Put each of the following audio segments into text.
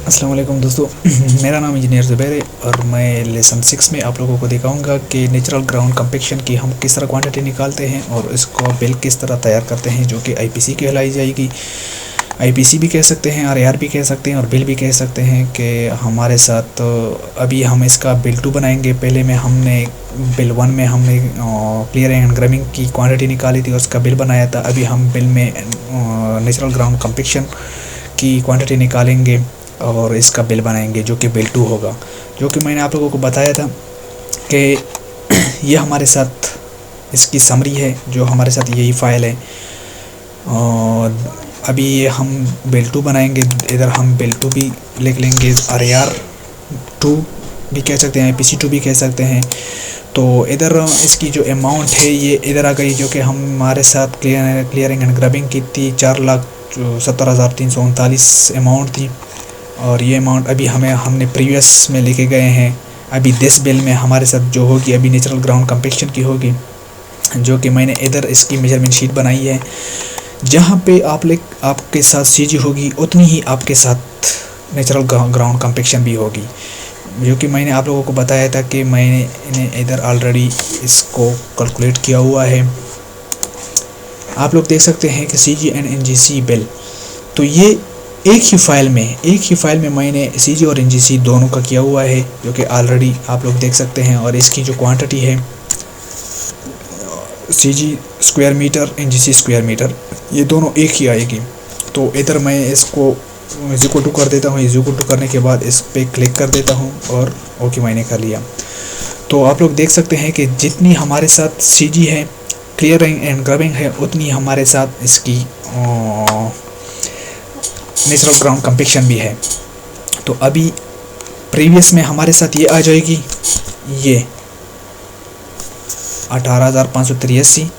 अस्सलाम वालेकुम दोस्तों। मेरा नाम इंजीनियर ज़ुबैर है और मैं लेसन 6 में आप लोगों को दिखाऊंगा कि नेचुरल ग्राउंड कंपैक्शन की हम किस तरह क्वांटिटी निकालते हैं और इसको बिल किस तरह तैयार करते हैं, जो कि आईपीसी कहलाई जाएगी। आईपीसी भी कह सकते हैं, आरआर भी कह सकते हैं और बिल भी कह सकते हैं। कि हमारे साथ अभी हम इसका बिल 2 बनाएंगे। पहले में हमने बिल 1 में हमने क्लियरिंग एंड ग्रबिंग की क्वांटिटी निकाली थी और उसका बिल बनाया था। अभी हम बिल में नेचुरल ग्राउंड कंपैक्शन की क्वांटिटी निकालेंगे और इसका बिल बनाएंगे, जो कि बिल 2 होगा। जो कि मैंने आप लोगों को बताया था कि ये हमारे साथ इसकी समरी है, जो हमारे साथ यही फ़ाइल है। और अभी ये हम बिल 2 बनाएंगे। इधर हम बिल 2 भी लिख लेंगे, आरआर 2 भी कह सकते हैं, आईपीसी 2 भी कह सकते हैं। तो इधर इसकी जो अमाउंट है ये इधर आ गई, जो कि हमारे साथ क्लियरिंग एंड ग्रबिंग की थी 4,70,339 अमाउंट थी। और ये अमाउंट अभी हमने प्रीवियस में लेके गए हैं। अभी दिस बिल में हमारे साथ जो होगी अभी नेचुरल ग्राउंड कंपैक्शन की होगी, जो कि मैंने इधर इसकी मेजरमेंट शीट बनाई है। जहाँ पे आपके साथ सीजी होगी उतनी ही आपके साथ नेचुरल ग्राउंड कंपैक्शन भी होगी, जो कि मैंने आप लोगों को बताया था कि मैंने इधर ऑलरेडी इसको कैलकुलेट किया हुआ है। आप लोग देख सकते हैं कि सीजी एंड एनजीसी बिल, तो ये एक ही फाइल में मैंने सीजी और एनजीसी दोनों का किया हुआ है, जो कि ऑलरेडी आप लोग देख सकते हैं। और इसकी जो क्वांटिटी है CG square metre, NGC square metre, ये दोनों एक ही आएगी। तो इधर मैं इसको इक्वल टू कर देता हूँ। इक्वल टू करने के बाद इस पर क्लिक कर देता हूँ और ओके मैंने कर लिया। तो आप लोग देख सकते हैं कि जितनी हमारे साथ सीजी है, क्लियरिंग एंड ग्रबिंग है, उतनी हमारे साथ इसकी नेचुरल ग्राउंड कंपैक्शन भी है। तो अभी प्रीवियस में हमारे साथ ये आ जाएगी, ये 18,583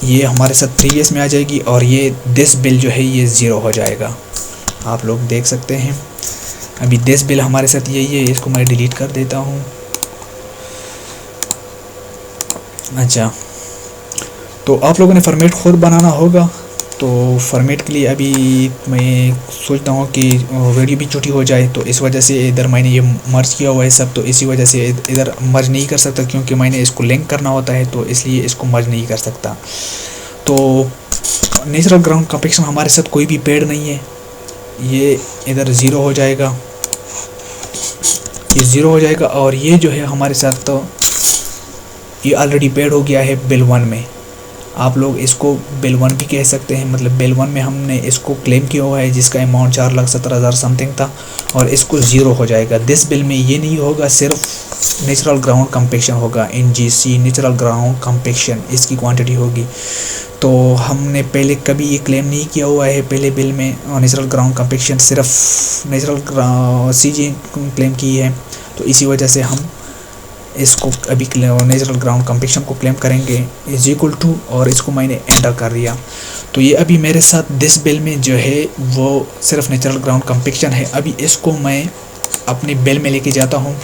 ये हमारे साथ प्रीवियस में आ जाएगी। और ये दिस बिल जो है ये 0 हो जाएगा। आप लोग देख सकते हैं अभी दिस बिल हमारे साथ यही है। इसको मैं डिलीट कर देता हूँ। अच्छा, तो आप लोगों ने फॉर्मेट खुद बनाना होगा। तो फॉर्मेट के लिए अभी मैं सोचता हूँ कि वीडियो भी छोटी हो जाए, तो इस वजह से इधर मैंने ये मर्ज किया हुआ है सब। तो इसी वजह से इधर मर्ज नहीं कर सकता, क्योंकि मैंने इसको लिंक करना होता है, तो इसलिए इसको मर्ज नहीं कर सकता। तो नेचुरल ग्राउंड कंपैक्शन हमारे साथ कोई भी पेड़ नहीं है, ये इधर 0 हो जाएगा, ये 0 हो जाएगा। और ये जो है हमारे साथ तो ये ऑलरेडी पेड हो गया है बिल 1 में। आप लोग इसको बिल 1 भी कह सकते हैं। मतलब बिल 1 में हमने इसको क्लेम किया हुआ है, जिसका अमाउंट 4,70,000 समथिंग था, और इसको 0 हो जाएगा। दिस बिल में ये नहीं होगा, सिर्फ नेचुरल ग्राउंड कंपैक्शन होगा। एनजीसी नेचुरल ग्राउंड कंपैक्शन इसकी क्वांटिटी होगी। तो हमने पहले कभी ये क्लेम नहीं किया हुआ है पहले बिल में नेचुरल ग्राउंड कंपैक्शन, सिर्फ नेचुरल सीजी क्लेम की है। तो इसी वजह से हम इसको अभी नेचुरल ग्राउंड कंपैक्शन को क्लेम करेंगे इज इक्वल टू, और इसको मैंने एंटर कर दिया। तो ये अभी मेरे साथ दिस बिल में जो है वो सिर्फ नेचुरल ग्राउंड कंपैक्शन है। अभी इसको मैं अपने बिल में लेके जाता हूँ।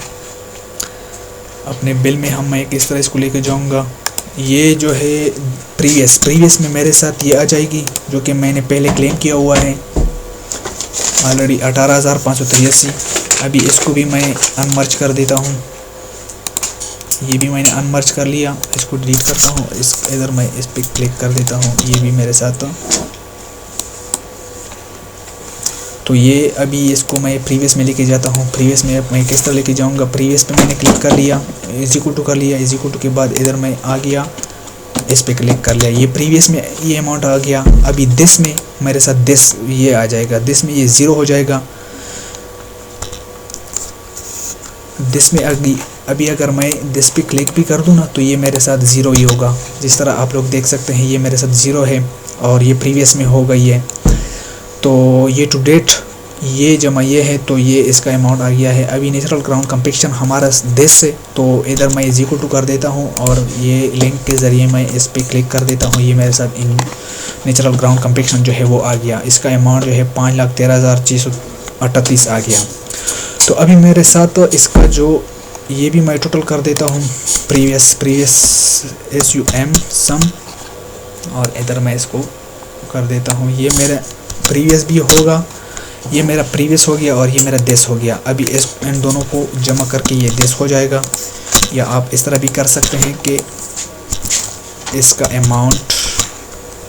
अपने बिल में मैं किस तरह इसको लेके जाऊँगा, ये जो है प्रीवियस में मेरे साथ ये आ जाएगी, जो कि मैंने पहले क्लेम किया हुआ है ऑलरेडी 18,583। अभी इसको भी मैं अनमर्ज कर देता हूँ। ये भी मैंने अनमर्ज कर लिया, इसको डिलीट करता हूँ। इधर मैं इस पर क्लिक कर देता हूँ, ये भी मेरे साथ। तो ये अभी इसको मैं प्रीवियस में लेके जाता हूँ। प्रीवियस में मैं किस तरह लेके जाऊँगा, प्रीवियस पे मैंने क्लिक कर लिया, इज इक्वल टू कर लिया। इज इक्वल टू के बाद इधर मैं आ गया, इस पर क्लिक कर लिया, ये प्रीवियस में ये अमाउंट आ गया। अभी दिस में मेरे साथ दिस ये आ जाएगा, दिस में ये 0 हो जाएगा। दिस में अभी अगर मैं दिस पे क्लिक भी कर दूँ ना, तो ये मेरे साथ 0 ही होगा। जिस तरह आप लोग देख सकते हैं ये मेरे साथ 0 है और ये प्रीवियस में हो गई है। तो ये टू डेट ये जमा ये है, तो ये इसका अमाउंट आ गया है। अभी नेचुरल ग्राउंड कंपैक्शन हमारा दिस से, तो इधर मैं इज इक्वल टू कर देता हूँ और ये लिंक के ज़रिए मैं इस पर क्लिक कर देता हूँ। ये मेरे साथ इन नेचुरल ग्राउंड कंपैक्शन जो है वो आ गया। इसका अमाउंट जो है 5,13,638 आ गया। तो अभी मेरे साथ इसका जो ये भी मैं टोटल कर देता हूँ, प्रीवियस SUM सम, और इधर मैं इसको कर देता हूँ। ये मेरा प्रीवियस भी होगा, ये मेरा प्रीवियस हो गया और ये मेरा दिस हो गया। अभी इन दोनों को जमा करके ये दिस हो जाएगा, या आप इस तरह भी कर सकते हैं कि इसका अमाउंट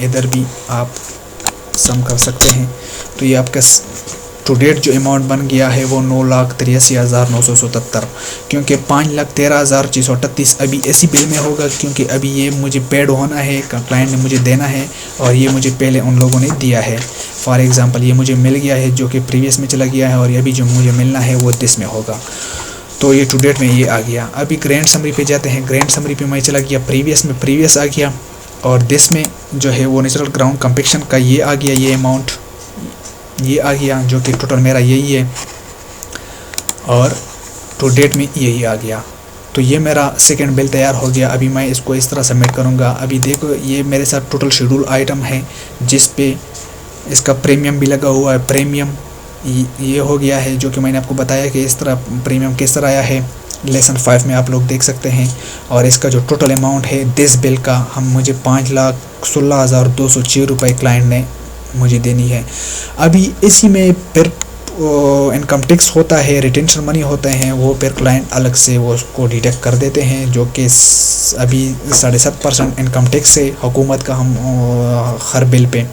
इधर भी आप सम कर सकते हैं। तो ये आपका टू डेट जो अमाउंट बन गया है वो 9,83,977, क्योंकि 5,13,638 अभी इसी बिल में होगा, क्योंकि अभी ये मुझे पेड होना है, क्लाइंट ने मुझे देना है और ये मुझे पहले उन लोगों ने दिया है। फॉर एग्ज़ाम्पल ये मुझे मिल गया है जो कि प्रीवियस में चला गया है, और अभी जो मुझे मिलना है वो दिस में होगा। तो ये टू डेट में ये आ गया। अभी ग्रैंड समरी पे जाते हैं। ग्रैंड समरी पे मैं चला गया प्रीवियस में, प्रीवियस आ गया, और दिस में जो है वो नेचुरल ग्राउंड कंपेक्शन का ये आ गया, ये अमाउंट ये आ गया, जो कि टोटल मेरा यही है, और टू डेट में यही आ गया। तो ये मेरा सेकंड बिल तैयार हो गया। अभी मैं इसको इस तरह सबमिट करूँगा। अभी देखो ये मेरे साथ टोटल शेड्यूल आइटम है, जिस पे इसका प्रीमियम भी लगा हुआ है। प्रीमियम ये हो गया है, जो कि मैंने आपको बताया कि इस तरह प्रीमियम किस तरह आया है, लेसन 5 में आप लोग देख सकते हैं। और इसका जो टोटल अमाउंट है दिस बिल का, मुझे 5,16,206 रुपये क्लाइंट ने मुझे देनी है। अभी इसी में फिर इनकम टैक्स होता है, रिटेंशन मनी होते हैं, वो फिर क्लाइंट अलग से वो उसको डिडक्ट कर देते हैं, जो कि अभी 7.5% इनकम टैक्स है हुकूमत का हम हर बिल पे।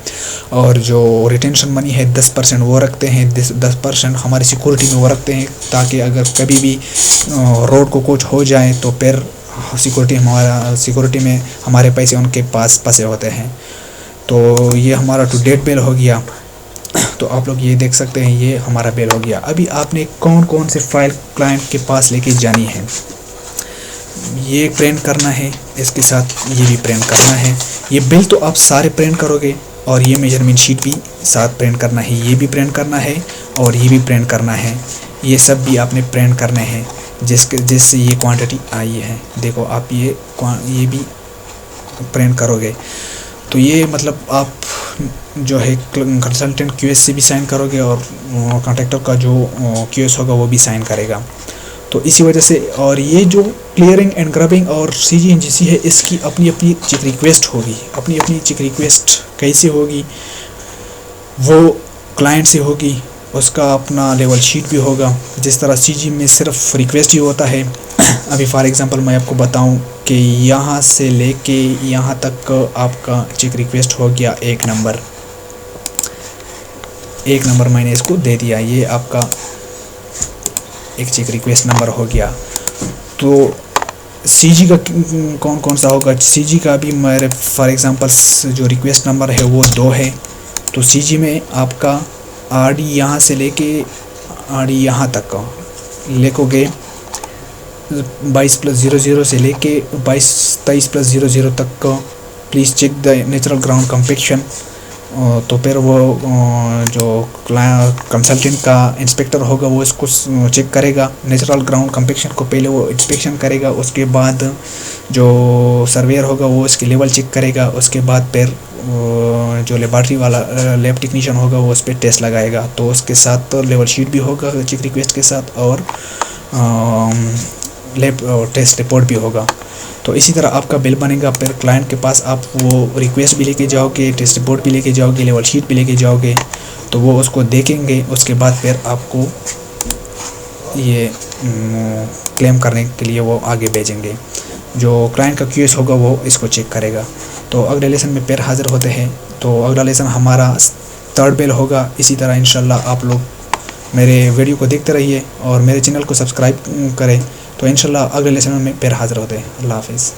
और जो रिटेंशन मनी है 10% वो रखते हैं, 10% हमारी सिक्योरिटी में वो रखते हैं, ताकि अगर कभी भी रोड को कुछ हो जाए तो फिर सिक्योरिटी में हमारे पैसे उनके पास फंसे होते हैं। तो ये हमारा टू डेट बिल हो गया। तो आप लोग ये देख सकते हैं, ये हमारा बिल हो गया। अभी आपने कौन कौन से फाइल क्लाइंट के पास लेके जानी है, ये प्रिंट करना है, इसके साथ ये भी प्रिंट करना है। ये बिल तो आप सारे प्रिंट करोगे, और ये मेजरमेंट शीट भी साथ प्रिंट करना है, ये भी प्रिंट करना है और ये भी प्रिंट करना है। ये सब भी आपने प्रिंट करने हैं, जिससे ये क्वांटिटी आई है। देखो आप ये भी प्रिंट करोगे, तो ये मतलब आप जो है कंसल्टेंट क्यूएस से भी साइन करोगे, और कॉन्ट्रैक्टर का जो क्यूएस होगा वो भी साइन करेगा। तो इसी वजह से, और ये जो क्लियरिंग एंड ग्रबिंग और CGNGC है, इसकी अपनी अपनी चेक रिक्वेस्ट होगी। अपनी अपनी चेक रिक्वेस्ट कैसे होगी, वो क्लाइंट से होगी, उसका अपना लेवल शीट भी होगा। जिस तरह CG में सिर्फ रिक्वेस्ट ही होता है। अभी फॉर एग्जांपल मैं आपको बताऊं कि यहाँ से लेके यहाँ तक आपका चेक रिक्वेस्ट हो गया 1 नंबर मैंने इसको दे दिया, ये आपका एक चेक रिक्वेस्ट नंबर हो गया। तो CG का कौन कौन सा होगा, CG का भी मेरे फॉर एग्जांपल जो रिक्वेस्ट नंबर है वो 2 है। तो CG में आपका RD यहाँ से लेके RD यहाँ तक का लिखोगे, 22+00 से लेके 23+00 तक का। Please check the natural ground compaction. तो फिर वो जो कंसल्टेंट का इंस्पेक्टर होगा वो इसको चेक करेगा। नेचुरल ग्राउंड कंपेक्शन को पहले वो इंस्पेक्शन करेगा, उसके बाद जो सर्वेयर होगा वो इसकी लेवल चेक करेगा, उसके बाद फिर जो लेबॉर्ट्री वाला लैब टेक्नीशियन होगा वो उस पर टेस्ट लगाएगा। तो उसके साथ तो लेवल शीट भी होगा चेक रिक्वेस्ट के साथ, और लैब टेस्ट रिपोर्ट भी होगा। तो इसी तरह आपका बिल बनेगा। फिर क्लाइंट के पास आप वो रिक्वेस्ट भी लेके जाओगे, टेस्ट रिपोर्ट भी लेके जाओगे, लेवल शीट भी लेके जाओगे, तो वो उसको देखेंगे। उसके बाद फिर आपको ये क्लेम करने के लिए वो आगे भेजेंगे। जो क्लाइंट का क्यूएस होगा वो इसको चेक करेगा। तो अगले लेसन में फिर हाज़िर होते हैं। तो अगला लेसन हमारा 3rd बिल होगा। इसी तरह इंशाल्लाह आप लोग मेरे वीडियो को देखते रहिए और मेरे चैनल को सब्सक्राइब करें। तो इंशाल्लाह अगले लेसन में फिर हाज़िर होते हैं। अल्लाह हाफ़िज़।